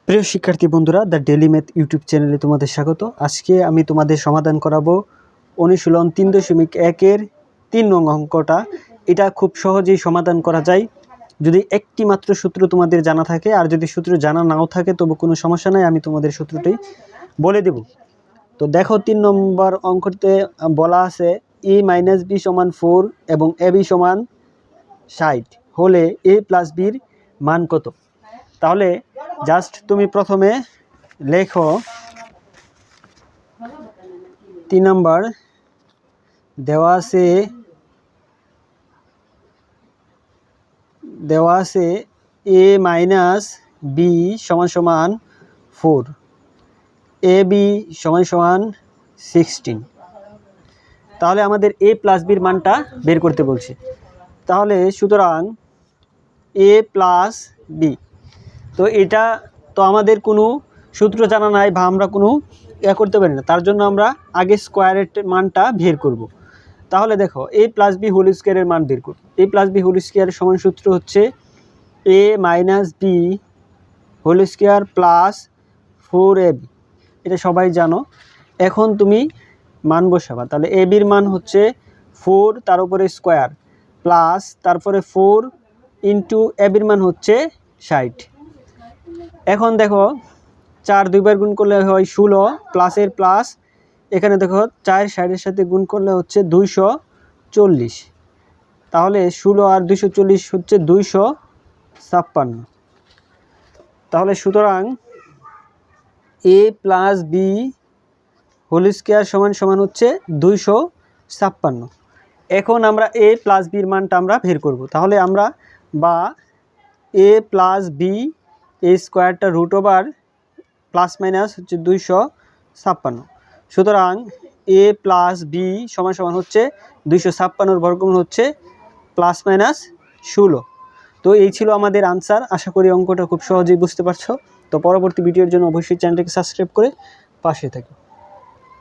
প্রিয় শিক্ষার্থী বন্ধুরা, দ্য ডেইলি ম্যাথ ইউটিউব চ্যানেলে তোমাদের স্বাগত। আজকে আমি তোমাদের সমাধান করাবো অনুশীলন 3.1-এর 3 নং অঙ্কটা। এটা খুব সহজেই সমাধান করা যায় যদি একটি মাত্র সূত্র তোমাদের জানা থাকে। আর যদি সূত্র জানা নাও থাকে তবু কোনো সমস্যা নাই, আমি তোমাদের সূত্রটি বলে দেব। তো দেখো, 3 নম্বর অঙ্কতে বলা আছে a - b = 4 এবং ab = 60 হলে a + b মান কত। তাহলে জাস্ট তুমি প্রথমে লেখো 3 নাম্বার দেওয়া আছে a - b = 4, ab = 16। তাহলে আমাদের a + b মানটা বের করতে বলছে। তাহলে সুতরাং a + b, তো এটা তো আমাদের কোনো সূত্র জানা নাই বা আমরা কোনো করতে পারি না, তার জন্য আমরা আগে স্কোয়ারের মানটা বের করব। তাহলে দেখো a + b হোল স্কোয়ারের মান বের করব। a + b হোল স্কোয়ারের সমান সূত্র হচ্ছে a - b whole square plus 4ab, এটা সবাই জানো। এখন তুমি মান বসাবা। তাহলে ab এর মান হচ্ছে 4, তার উপরে স্কোয়ার প্লাস তারপরে 4 ইন্টু ab এর মান হচ্ছে 60। এখন দেখো 4 দুইবার গুণ করলে হয় 16, প্লাসের প্লাস, এখানে দেখো 4 60-এর সাথে গুণ করলে হচ্ছে 240। তাহলে 16 আর 240 হচ্ছে 256। তাহলে সুতরাং a + b হোল স্কোয়ার সমান হচ্ছে 256। এখন আমরা a + b এর মানটা আমরা বের করব। তাহলে আমরা বা a + b এই স্কোয়ারটা √ওভার প্লাস মাইনাস হচ্ছে 256। সুতরাং a + b সমান হচ্ছে 256-এর বর্গমূল হচ্ছে ±16। তো এই ছিল আমাদের আনসার। আশা করি অঙ্কটা খুব সহজেই বুঝতে পারছো। তো পরবর্তী ভিডিওর জন্য অবশ্যই চ্যানেলটাকে সাবস্ক্রাইব করে পাশে থাকো।